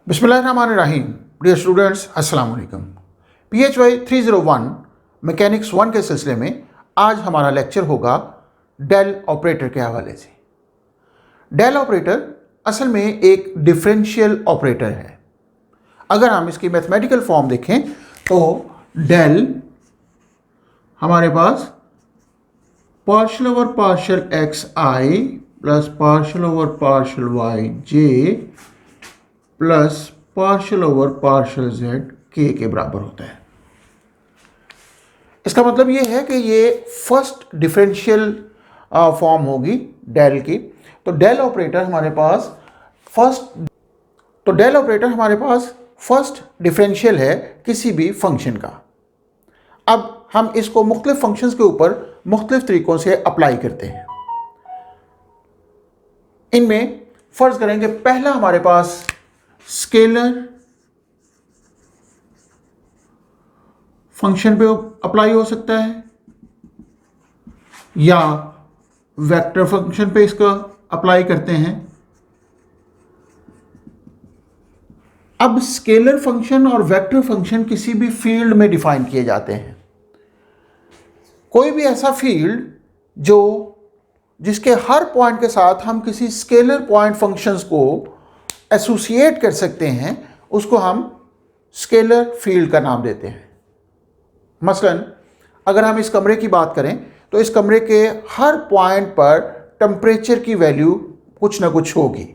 बिस्मिल्लाहिर्रहमानिर्रहीम। Dear students, अस्सलाम वालेकुम। PHY 301 मैकेनिक्स 1 के सिलसिले में आज हमारा लेक्चर होगा डेल ऑपरेटर के हवाले से। डेल ऑपरेटर असल में एक डिफरेंशियल ऑपरेटर है। अगर हम इसकी मैथमेटिकल फॉर्म देखें तो डेल हमारे पास partial over partial x i plus partial over partial y j plus partial over partial z के बराबर होता है। इसका मतलब ये है कि ये फर्स्ट डिफरेंशियल फॉर्म होगी डेल की। तो डेल ऑपरेटर हमारे पास फर्स्ट डिफरेंशियल है किसी भी फंक्शन का। अब हम इसको मुख्तलिफ फंक्शंस के ऊपर मुख्तलिफ तरीकों से अप्लाई करते हैं। इनमें फर्ज करेंगे पहला हमारे पास स्केलर फंक्शन पे अप्लाई हो सकता है या वेक्टर फंक्शन पे इसका अप्लाई करते हैं। अब स्केलर फंक्शन और वेक्टर फंक्शन किसी भी फील्ड में डिफाइन किए जाते हैं। कोई भी ऐसा फील्ड जिसके हर पॉइंट के साथ हम किसी स्केलर पॉइंट फंक्शंस को एसोसिएट कर सकते हैं, उसको हम स्केलर फील्ड का नाम देते हैं। मसलन अगर हम इस कमरे की बात करें तो इस कमरे के हर पॉइंट पर टेम्परेचर की वैल्यू कुछ ना कुछ होगी,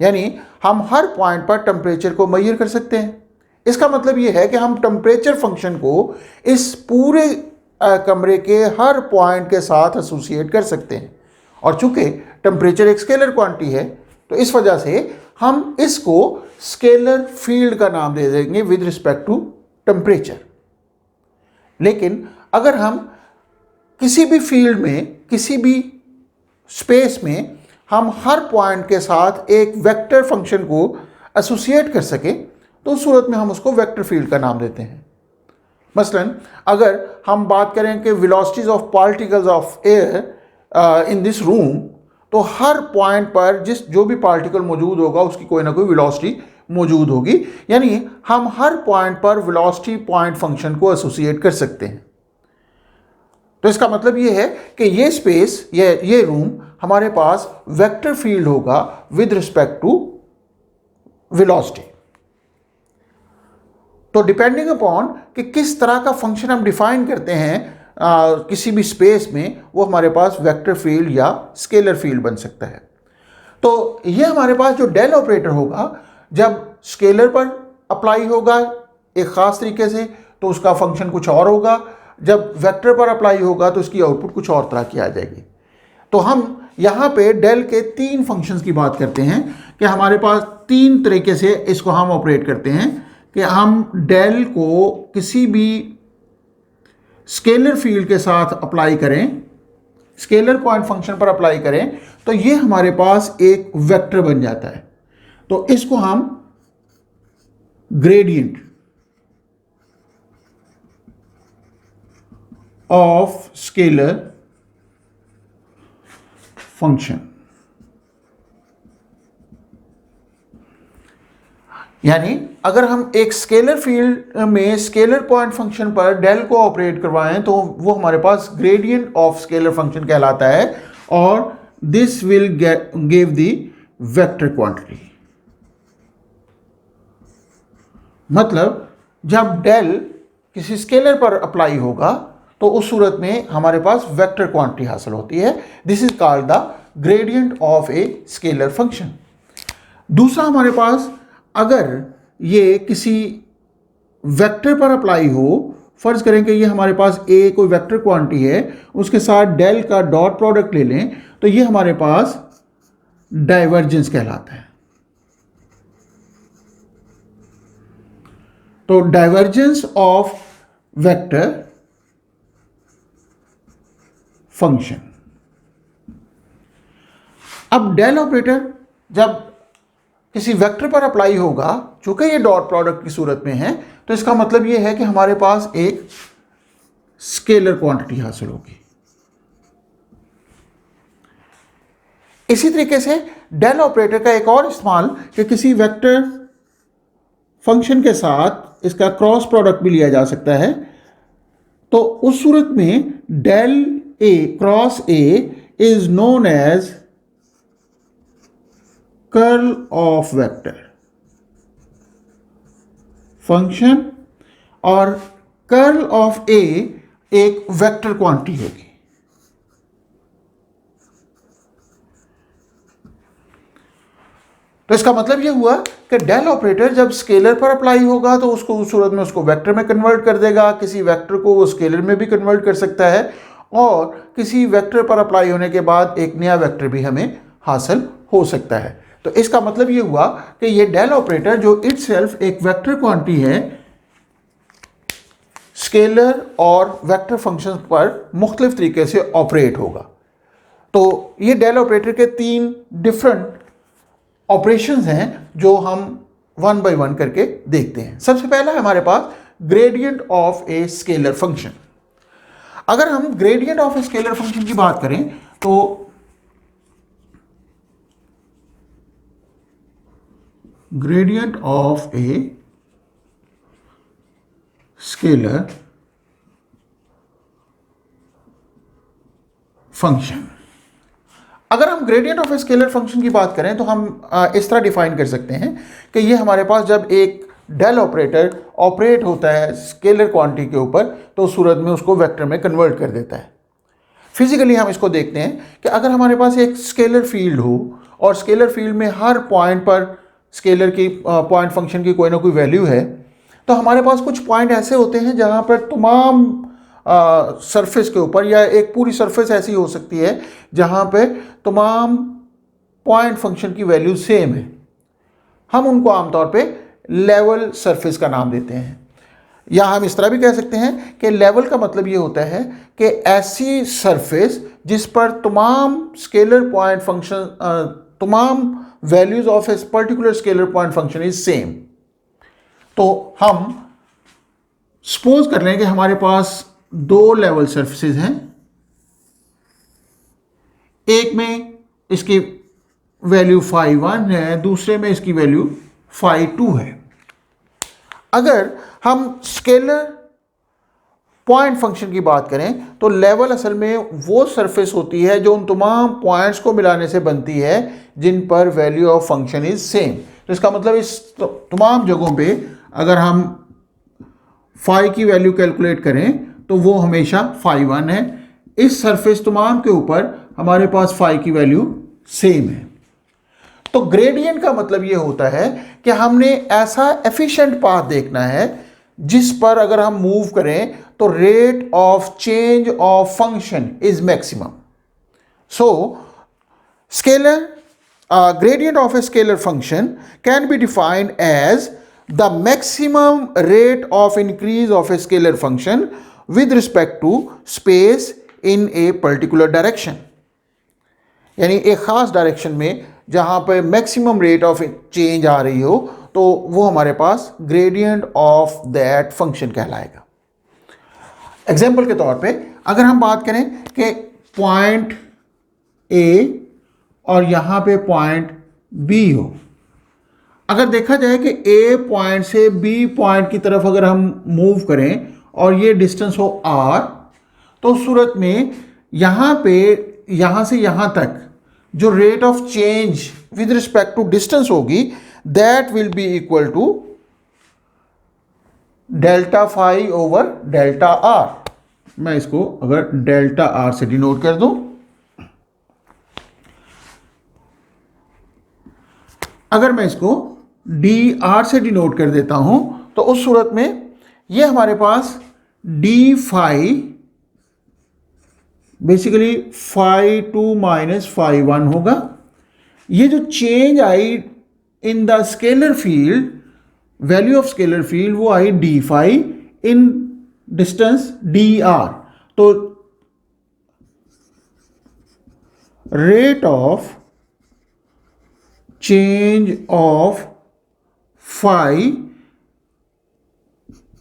यानी हम हर पॉइंट पर टेम्परेचर को मेजर कर सकते हैं। इसका मतलब ये है कि हम टेम्परेचर फंक्शन को इस पूरे कमरे के हर पॉइंट के साथ एसोसिएट कर सकते हैं। और चूंकि टेम्परेचर एक स्केलर क्वांटिटी है तो इस वजह से हम इसको स्केलर फील्ड का नाम दे देंगे विद रिस्पेक्ट टू टेम्परेचर। लेकिन अगर हम किसी भी फील्ड में किसी भी स्पेस में हम हर पॉइंट के साथ एक वेक्टर फंक्शन को एसोसिएट कर सकें तो उस सूरत में हम उसको वेक्टर फील्ड का नाम देते हैं। मसलन अगर हम बात करें कि velocities of particles of air in this room, तो हर पॉइंट पर जो भी पार्टिकल मौजूद होगा उसकी कोई ना कोई वेलोसिटी मौजूद होगी, यानी हम हर पॉइंट पर वेलोसिटी पॉइंट फंक्शन को एसोसिएट कर सकते हैं। तो इसका मतलब ये है कि ये स्पेस ये रूम हमारे पास वेक्टर फील्ड होगा विद रिस्पेक्ट टू वेलोसिटी। तो डिपेंडिंग अपॉन कि किस तरह का फंक्शन हम डिफाइन करते हैं किसी भी स्पेस में, वो हमारे पास वेक्टर फील्ड या स्केलर फील्ड बन सकता है। तो ये हमारे पास जो डेल ऑपरेटर होगा, जब स्केलर पर अप्लाई होगा एक ख़ास तरीके से तो उसका फंक्शन कुछ और होगा, जब वेक्टर पर अप्लाई होगा तो उसकी आउटपुट कुछ और तरह की आ जाएगी। तो हम यहाँ पे डेल के 3 फंक्शंस की बात करते हैं कि हमारे पास 3 तरीके से इसको हम ऑपरेट करते हैं कि हम डेल को किसी भी स्केलर फील्ड के साथ अप्लाई करें, स्केलर पॉइंट फंक्शन पर अप्लाई करें तो ये हमारे पास एक वेक्टर बन जाता है। तो इसको हम ग्रेडियंट ऑफ स्केलर फंक्शन, यानी अगर हम एक स्केलर फील्ड में स्केलर पॉइंट फंक्शन पर डेल को ऑपरेट करवाएं तो वो हमारे पास ग्रेडियंट ऑफ स्केलर फंक्शन कहलाता है और this will give the vector quantity. मतलब जब डेल किसी स्केलर पर अप्लाई होगा तो उस सूरत में हमारे पास वेक्टर क्वांटिटी हासिल होती है। This is called the gradient of a scalar function. दूसरा हमारे पास अगर ये किसी वेक्टर पर अप्लाई हो, फर्ज करें कि ये हमारे पास ए कोई वेक्टर क्वांटिटी है, उसके साथ डेल का डॉट प्रोडक्ट ले लें तो ये हमारे पास डाइवर्जेंस कहलाता है। तो डाइवर्जेंस ऑफ वेक्टर फंक्शन। अब डेल ऑपरेटर जब किसी वेक्टर पर अप्लाई होगा, चूंकि ये डॉट प्रोडक्ट की सूरत में है, तो इसका मतलब ये है कि हमारे पास एक स्केलर क्वांटिटी हासिल होगी। इसी तरीके से डेल ऑपरेटर का एक और इस्तेमाल कि किसी वेक्टर फंक्शन के साथ इसका क्रॉस प्रोडक्ट भी लिया जा सकता है, तो उस सूरत में del A cross A is known as curl of vector function, और कर्ल ऑफ ए एक वेक्टर क्वांटिटी होगी। तो इसका मतलब यह हुआ कि डेल ऑपरेटर जब स्केलर पर अप्लाई होगा तो उसको उस सूरत में उसको वेक्टर में कन्वर्ट कर देगा, किसी वेक्टर को वो स्केलर में भी कन्वर्ट कर सकता है, और किसी वेक्टर पर अप्लाई होने के बाद एक नया वेक्टर भी हमें हासिल हो सकता है। तो इसका मतलब ये हुआ कि ये डेल ऑपरेटर जो इटसेल्फ एक वेक्टर क्वांटिटी है, स्केलर और वेक्टर फंक्शन पर मुख्तलिफ तरीके से ऑपरेट होगा। तो ये डेल ऑपरेटर के 3 डिफरेंट ऑपरेशंस हैं जो हम वन बाय वन करके देखते हैं। सबसे पहला हमारे पास gradient of a scalar function. अगर हम gradient of a scalar function की बात करें तो gradient of a scalar function, अगर हम gradient of a scalar function की बात करें तो हम इस तरह डिफाइन कर सकते हैं कि ये हमारे पास जब एक डेल ऑपरेटर ऑपरेट होता है स्केलर क्वांटिटी के ऊपर तो उस सूरत में उसको वेक्टर में कन्वर्ट कर देता है। फिजिकली हम इसको देखते हैं कि अगर हमारे पास एक स्केलर फील्ड हो और स्केलर फील्ड में हर पॉइंट पर स्केलर की पॉइंट फंक्शन की कोई ना कोई वैल्यू है, तो हमारे पास कुछ पॉइंट ऐसे होते हैं जहाँ पर तमाम सरफेस के ऊपर, या एक पूरी सरफेस ऐसी हो सकती है जहाँ पे तमाम पॉइंट फंक्शन की वैल्यू सेम है। हम उनको आमतौर पे लेवल सरफेस का नाम देते हैं, या हम इस तरह भी कह सकते हैं कि लेवल का मतलब ये होता है कि ऐसी सरफेस जिस पर तमाम स्केलर पॉइंट फंक्शन, तमाम values of a particular scalar point function is same. तो हम सपोज कर लें कि हमारे पास 2 लेवल सरफेसेस हैं, एक में इसकी वैल्यू phi1 है, दूसरे में इसकी वैल्यू phi2 है। अगर हम स्केलर पॉइंट फंक्शन की बात करें तो लेवल असल में वो सरफेस होती है जो उन तमाम पॉइंट्स को मिलाने से बनती है जिन पर value of function is same. तो इसका मतलब इस तमाम जगहों पे अगर हम phi की वैल्यू कैलकुलेट करें तो वो हमेशा phi1 है। इस सरफेस तमाम के ऊपर हमारे पास phi की वैल्यू सेम है। तो ग्रेडियंट का मतलब ये होता है कि हमने ऐसा एफिशिएंट पाथ देखना है जिस पर अगर हम मूव करें तो rate of change of function is maximum. So scalar gradient of a scalar function can be defined as the maximum rate of increase of a scalar function with respect to space in a particular direction। यानी एक खास direction में जहां पर maximum rate of change आ रही हो तो वो हमारे पास ग्रेडियंट ऑफ दैट फंक्शन कहलाएगा। एग्जाम्पल के तौर पे अगर हम बात करें कि पॉइंट ए और यहाँ पे पॉइंट बी हो, अगर देखा जाए कि ए पॉइंट से बी पॉइंट की तरफ अगर हम मूव करें और ये डिस्टेंस हो आर, तो उस सूरत में यहाँ पे यहाँ से यहाँ तक जो rate of change with respect to distance होगी that will be equal to delta phi over delta r. मैं इसको अगर डेल्टा आर से डिनोट कर दूं, अगर मैं इसको डी आर से डिनोट कर देता हूं तो उस सूरत में ये हमारे पास d phi basically phi2 minus phi1 होगा। ये जो change I in the scalar field, value of scalar field, वो I d phi in distance d r. तो rate of change of phi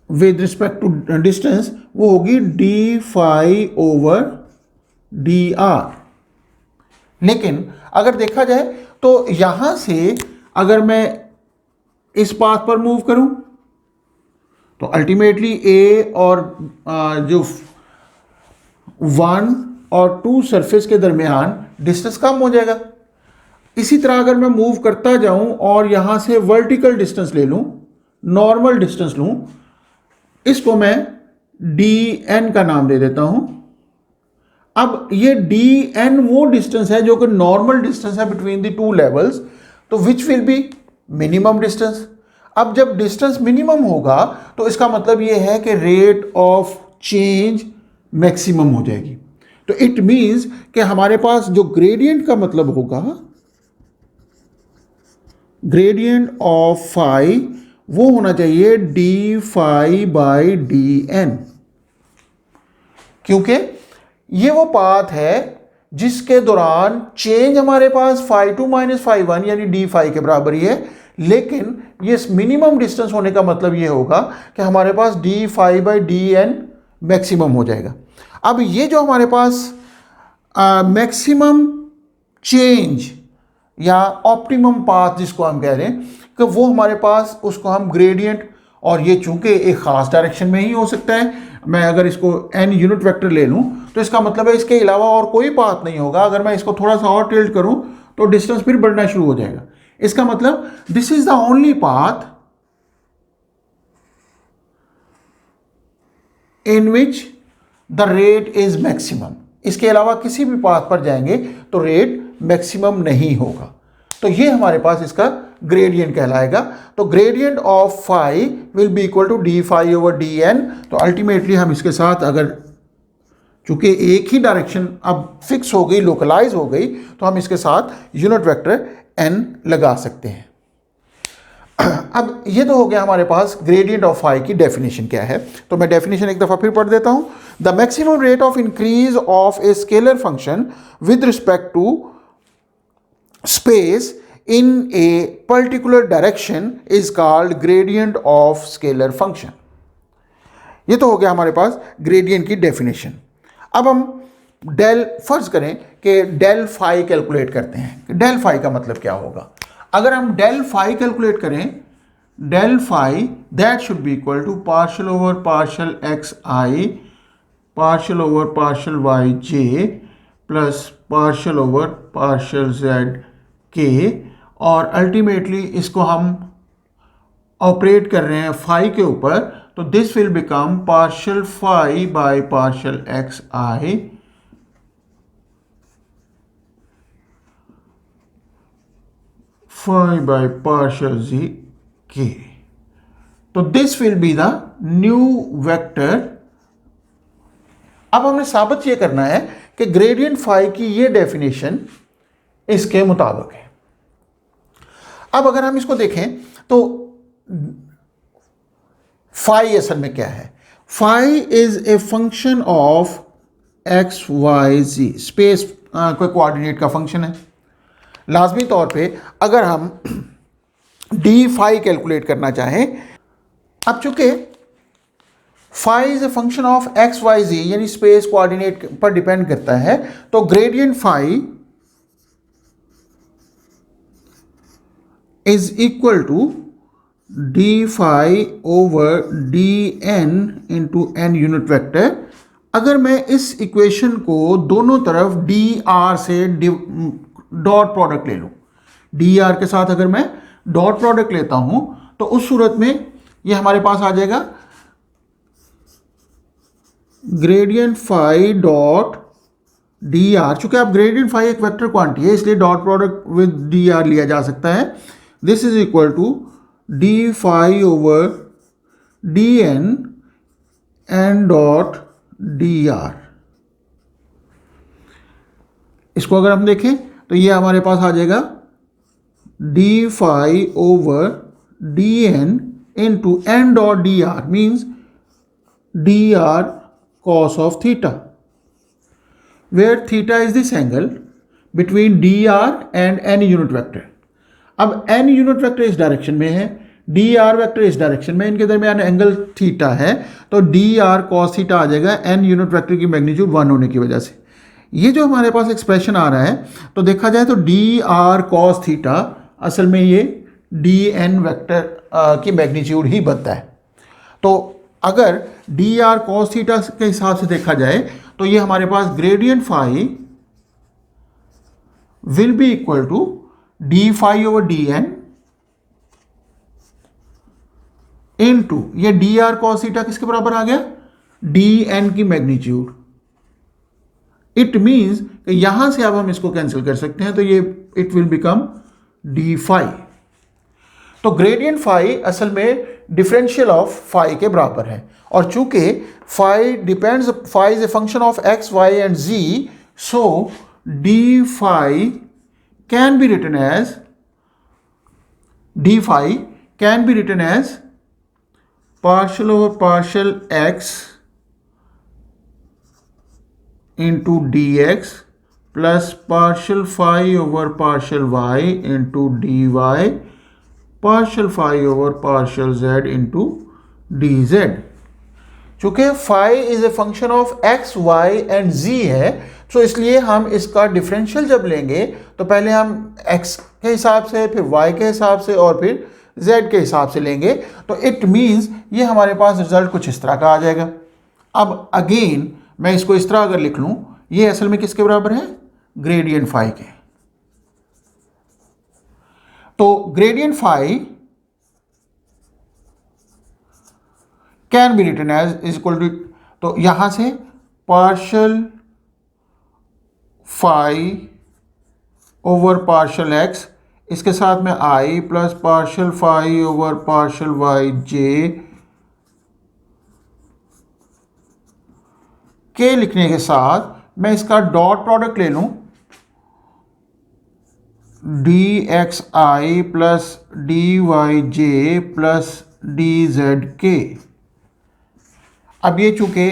with respect to distance वो होगी d phi over d r. लेकिन अगर देखा जाए तो यहां से अगर मैं इस पाथ पर मूव करूं तो अल्टीमेटली ए और जो 1 और 2 सरफेस के दरमियान डिस्टेंस कम हो जाएगा। इसी तरह अगर मैं मूव करता जाऊं और यहां से वर्टिकल डिस्टेंस ले लूं, नॉर्मल डिस्टेंस लूं, इसको मैं डी एन का नाम दे देता हूं। अब ये डी एन वो डिस्टेंस है जो कि नॉर्मल डिस्टेंस है बिटवीन द टू लेवल्स, तो which will be minimum distance. अब जब डिस्टेंस मिनिमम होगा तो इसका मतलब ये है कि रेट ऑफ चेंज मैक्सिमम हो जाएगी। तो इट मींस कि हमारे पास जो ग्रेडियंट का मतलब होगा, ग्रेडियंट ऑफ फाई वो होना चाहिए D phi by D N, क्योंकि ये वो पाथ है जिसके दौरान चेंज हमारे पास फाई 2 माइनस फाई 1 यानी डी फाई के बराबर ही है, लेकिन ये मिनिमम डिस्टेंस होने का मतलब ये होगा कि हमारे पास d phi by D n maximum हो जाएगा। अब ये जो हमारे पास मैक्सिमम चेंज या ऑप्टिमम पाथ जिसको हम कह रहे हैं कि वो हमारे पास, उसको हम ग्रेडियंट, और ये चूंकि एक ख़ास डायरेक्शन में ही हो सकता है, मैं अगर इसको n यूनिट वेक्टर ले लूँ तो इसका मतलब है इसके अलावा और कोई पाथ नहीं होगा। अगर मैं इसको थोड़ा सा और टिल्ट करूँ तो डिस्टेंस फिर बढ़ना शुरू हो जाएगा। इसका मतलब this is the only path in which the rate is maximum. इसके अलावा किसी भी पाथ पर जाएंगे तो रेट मैक्सिमम नहीं होगा। तो ये हमारे पास इसका ग्रेडियंट कहलाएगा। तो gradient of phi will be equal to D phi over D N. तो अल्टीमेटली हम इसके साथ, अगर चूंकि एक ही डायरेक्शन अब फिक्स हो गई, लोकलाइज हो गई, तो हम इसके साथ यूनिट वेक्टर एन लगा सकते हैं। अब ये तो हो गया हमारे पास ग्रेडियंट ऑफ फाई की डेफिनेशन क्या है। तो मैं डेफिनेशन एक दफ़ा फिर पढ़ देता हूँ। The maximum rate of increase of a scalar function with respect to space in a particular direction is called gradient of scalar function। ये तो हो गया हमारे पास ग्रेडियंट की डेफिनेशन। अब हम डेल, फर्ज करें कि डेल फाई कैलकुलेट करते हैं। डेल फाई का मतलब क्या होगा? अगर हम डेल फाई कैलकुलेट करें, del phi that should be equal to partial over partial x i partial over partial y j plus partial over partial z k, और अल्टीमेटली इसको हम ऑपरेट कर रहे हैं फाई के ऊपर, तो this will become partial phi by partial x i phi by partial z k. तो this will be the new vector. अब हमने साबित ये करना है कि ग्रेडियंट फाई की ये डेफिनेशन इसके मुताबिक है। अब अगर हम इसको देखें तो फाई असल में क्या है? Phi is a function of x y z, space कोई कोऑर्डिनेट का फंक्शन है। लाजमी तौर पे अगर हम डी फाई कैलकुलेट करना चाहें, अब चूंकि phi is a function of x y z यानी स्पेस कोऑर्डिनेट पर डिपेंड करता है, तो gradient phi is equal to d phi over dn into n unit vector. अगर मैं इस इक्वेशन को दोनों तरफ dr से डॉट प्रोडक्ट ले लूँ, dr के साथ अगर मैं डॉट प्रोडक्ट लेता हूँ तो उस सूरत में ये हमारे पास आ जाएगा ग्रेडियंट फाई डॉट dr। चूंकि आप ग्रेडियंट फाई एक वेक्टर क्वांटिटी है इसलिए डॉट प्रोडक्ट विद dr लिया जा सकता है। This is equal to d phi over dn n dot dr। इसको अगर हम देखें तो ये हमारे पास आ जाएगा d phi over dn into n dot dr means dr cos of theta, where theta is this angle between dr and n unit vector। अब n unit vector इस डायरेक्शन में है, dr वेक्टर इस डायरेक्शन में, इनके दरमियान angle theta है, तो dr cos थीटा आ जाएगा n यूनिट वेक्टर की मैग्नीट्यूड 1 होने की वजह से। ये जो हमारे पास एक्सप्रेशन आ रहा है तो देखा जाए तो dr cos थीटा असल में ये dn वेक्टर की मैग्नीट्यूड ही बनता है। तो अगर डी आर कॉस थीटा के हिसाब से देखा जाए तो ये हमारे पास gradient phi will be equal to D phi over D n into ये डी आर कॉस थीटा किसके बराबर आ गया, डी एन की मैग्नीट्यूड। इट मीन्स यहां से अब हम इसको कैंसिल कर सकते हैं, तो ये it will become d phi. तो ग्रेडियंट फाई असल में डिफरेंशियल ऑफ फाई के बराबर है, और चूंकि phi depends, phi is a function of x y and z, so d phi can be written as, d phi can be written as partial over partial x into dx plus partial phi over partial y into dy partial phi over partial z into dz। चूंकि phi is a function of x, y and z है, तो इसलिए हम इसका differential जब लेंगे तो पहले हम x के हिसाब से, फिर y के हिसाब से और फिर z के हिसाब से लेंगे। तो इट मीन्स ये हमारे पास रिजल्ट कुछ इस तरह का आ जाएगा। अब अगेन मैं इसको इस तरह अगर लिख लूं, ये असल में किसके बराबर है, ग्रेडियंट फाई के। तो gradient phi can be written as is equal to, तो यहां से partial phi over partial x, इसके साथ में i plus partial phi over partial y j के लिखने के साथ मैं इसका डॉट प्रोडक्ट ले लूं, d x i plus d y j plus d z k. अब ये चूंकि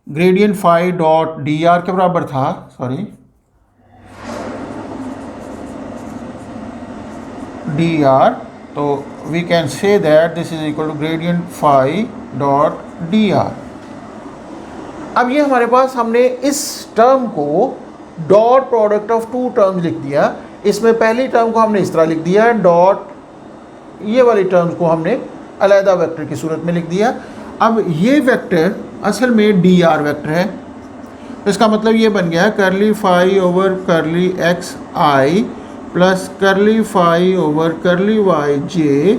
gradient phi dot d r के बराबर था, सॉरी डी आर, तो we can say that this is equal to gradient phi dot d r. अब ये हमारे पास, हमने इस टर्म को dot product of two terms लिख दिया। इसमें पहली टर्म को हमने इस तरह लिख दिया, डॉट ये वाली टर्म्स को हमने अलग वेक्टर की सूरत में लिख दिया। अब ये वेक्टर असल में डी आर वेक्टर है, तो इसका मतलब ये बन गया curly phi over curly x i plus curly phi over curly y j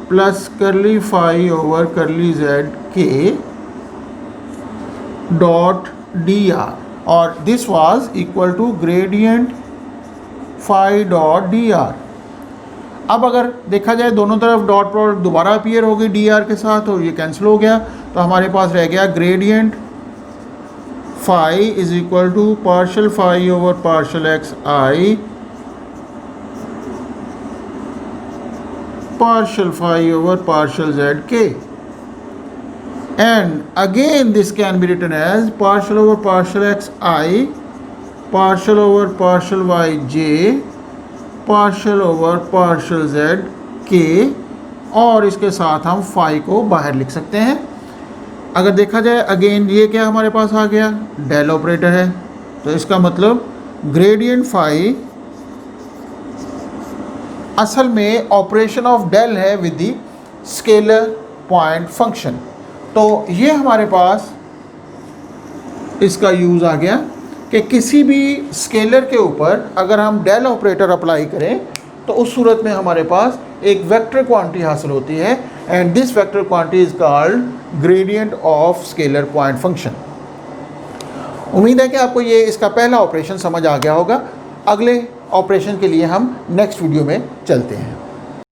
plus curly phi over curly z k dot d r, और this was equal to gradient phi dot d r. अब अगर देखा जाए दोनों तरफ dot product दोबारा appear हो गई डी आर के साथ, और ये कैंसिल हो गया, तो हमारे पास रह गया gradient phi is equal to partial phi over partial x i partial phi over partial zk, and again this can be written as partial over partial xi partial over partial yj partial over partial zk, और इसके साथ हम phi को बाहर लिख सकते हैं। अगर देखा जाए अगेन ये क्या हमारे पास आ गया, डेल ऑपरेटर है, तो इसका मतलब ग्रेडियंट फाई असल में ऑपरेशन ऑफ डेल है with the scalar point function. तो ये हमारे पास इसका यूज़ आ गया कि किसी भी स्केलर के ऊपर अगर हम डेल ऑपरेटर अप्लाई करें तो उस सूरत में हमारे पास एक वेक्टर क्वांटिटी हासिल होती है, and this vector quantity is called gradient of scalar point function. उम्मीद है कि आपको ये इसका पहला ऑपरेशन समझ आ गया होगा। अगले ऑपरेशन के लिए हम नेक्स्ट वीडियो में चलते हैं।